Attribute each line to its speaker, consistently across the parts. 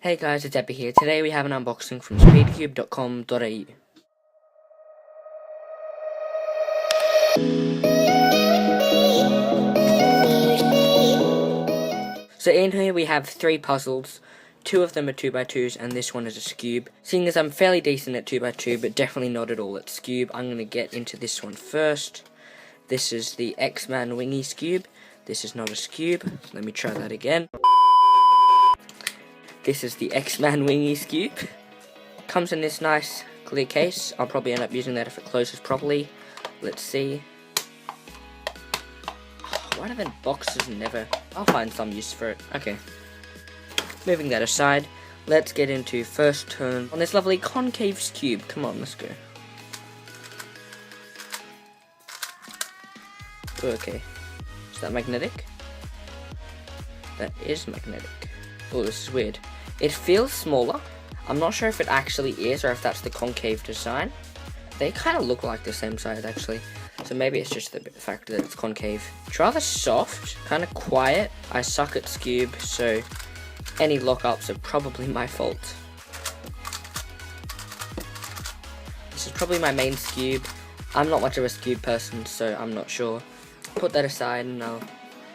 Speaker 1: Hey guys, it's Epi here. Today we have an unboxing from speedcube.com.au. So in here we have 3 puzzles. 2 of them are 2x2s and this one is a Scoob. Seeing as I'm fairly decent at 2x2 but definitely not at all at Scoob, I'm going to get into this one first. This is the X-Man Wingy Scoob. This is not a Scoob. So let me try that again. This is the X-Man Wingy Scoob. Comes in this nice clear case. I'll probably end up using that if it closes properly. Let's see. Why do the boxes never... I'll find some use for it. Okay. Moving that aside, let's get into first turn on this lovely concave Scoob. Come on, let's go. Ooh, okay. Is that magnetic? That is magnetic. Oh, this is weird. It feels smaller. I'm not sure if it actually is or if that's the concave design. They kind of look like the same size actually. So maybe it's just the fact that it's concave. It's rather soft, kind of quiet. I suck at Scoob, so any lockups are probably my fault. This is probably my main Scoob. I'm not much of a Scoob person, so I'm not sure. Put that aside and I'll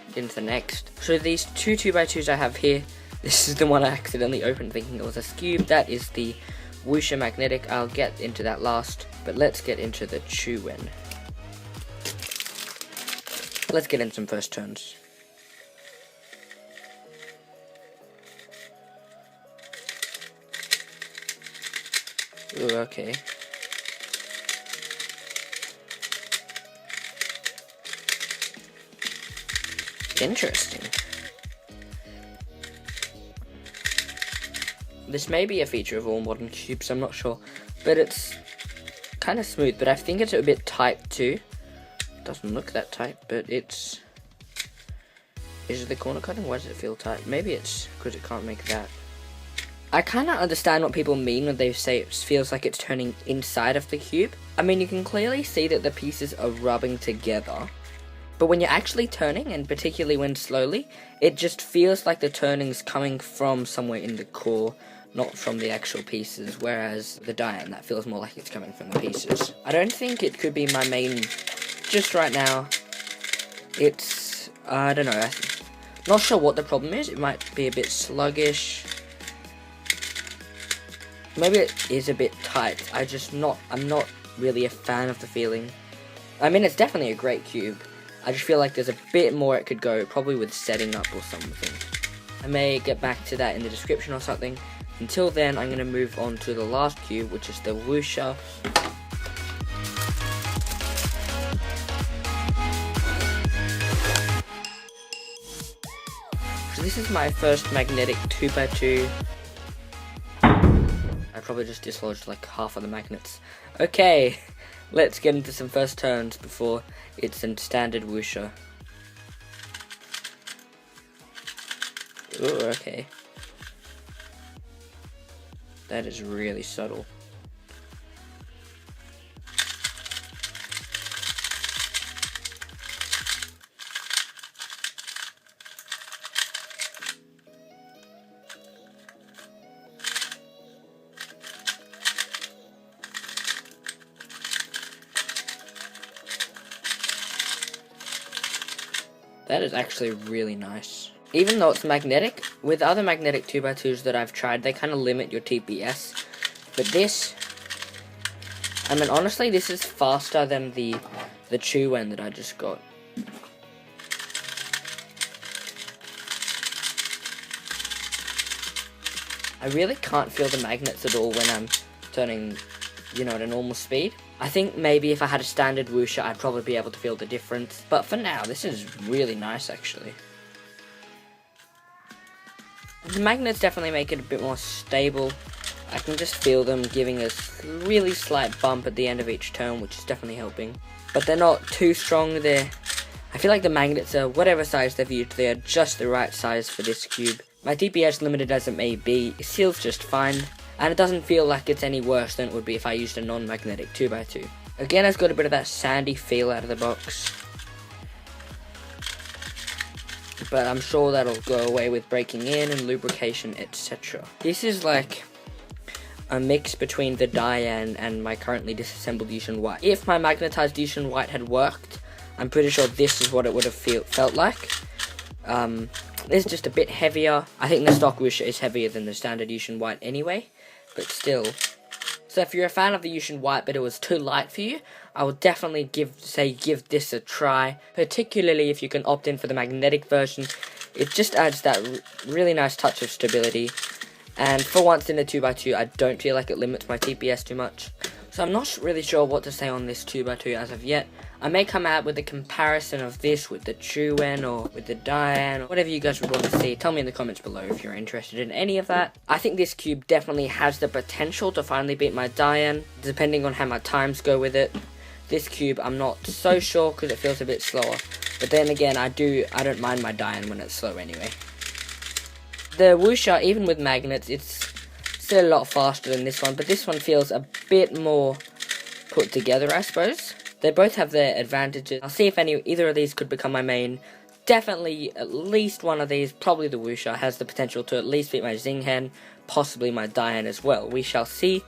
Speaker 1: get into the next. So these 2 2x2s I have here. This is the one I accidentally opened thinking it was a Scoob. That is the Wusha Magnetic. I'll get into that last, but let's get into the Chew-Wen. Let's get in some first turns. Ooh, okay. Interesting. This may be a feature of all modern cubes, I'm not sure, but it's kind of smooth, but I think it's a bit tight too. Doesn't look that tight, but it's... Is it the corner cutting? Why does it feel tight? Maybe it's because it can't make that. I kind of understand what people mean when they say it feels like it's turning inside of the cube. I mean, you can clearly see that the pieces are rubbing together, but when you're actually turning, and particularly when slowly, it just feels like the turning's coming from somewhere in the core, not from the actual pieces, whereas the Diane, that feels more like it's coming from the pieces. I don't think it could be my main... Just right now, it's... I don't know, not sure what the problem is. It might be a bit sluggish. Maybe it is a bit tight. I'm not really a fan of the feeling. I mean, it's definitely a great cube. I just feel like there's a bit more it could go, probably with setting up or something. I may get back to that in the description or something. Until then, I'm going to move on to the last cube, which is the Wusha. So this is my first magnetic 2x2. I probably just dislodged like half of the magnets. Okay, let's get into some first turns before it's in standard Wusha. Ooh, okay. That is really subtle. That is actually really nice. Even though it's magnetic, with other magnetic 2x2s that I've tried, they kind of limit your TPS. But this, I mean, honestly, this is faster than the Chew-Wen that I just got. I really can't feel the magnets at all when I'm turning, you know, at a normal speed. I think maybe if I had a standard Wusha, I'd probably be able to feel the difference. But for now, this is really nice, actually. The magnets definitely make it a bit more stable. I can just feel them giving a really slight bump at the end of each turn, which is definitely helping. But they're not too strong. I feel like the magnets are, whatever size they've used, they are just the right size for this cube. My DPS, limited as it may be, it seals just fine. And it doesn't feel like it's any worse than it would be if I used a non-magnetic 2x2. Again, it's got a bit of that sandy feel out of the box. but I'm sure that'll go away with breaking in and lubrication, etc. This is like a mix between the Diane and my currently disassembled Yushin White. If my magnetized Yushin White had worked, I'm pretty sure this is what it would have felt like. This is just a bit heavier. I think the stock Wuxia is heavier than the standard Yushin White anyway, but still. So if you're a fan of the Yushin White but it was too light for you, I would definitely give this a try, particularly if you can opt in for the magnetic version. It just adds that really nice touch of stability, and for once in a 2x2 I don't feel like it limits my TPS too much. So I'm not really sure what to say on this 2x2 as of yet. I may come out with a comparison of this with the Chuwen or with the Diane, or whatever you guys would want to see. Tell me in the comments below if you're interested in any of that. I think this cube definitely has the potential to finally beat my Diane, depending on how my times go with it. This cube, I'm not so sure because it feels a bit slower. But then again, I don't mind my Diane when it's slow anyway. The Wuxia, even with magnets, it's still a lot faster than this one, but this one feels a bit more put together, I suppose. They both have their advantages. I'll see if either of these could become my main. Definitely at least one of these, probably the Wuxia, has the potential to at least beat my Xinghen, possibly my Diane as well. We shall see.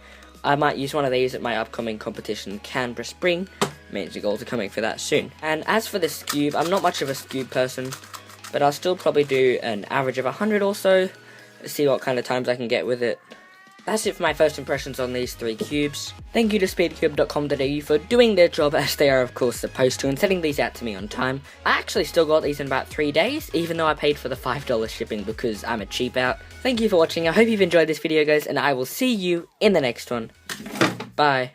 Speaker 1: I might use one of these at my upcoming competition, Canberra Spring. Major goals are coming for that soon. And as for this cube, I'm not much of a cube person, but I'll still probably do an average of 100 or so. See what kind of times I can get with it. That's it for my first impressions on these 3 cubes. Thank you to speedcube.com.au for doing their job as they are of course supposed to and sending these out to me on time. I actually still got these in about 3 days, even though I paid for the $5 shipping because I'm a cheap out. Thank you for watching, I hope you've enjoyed this video guys, and I will see you in the next one. Bye.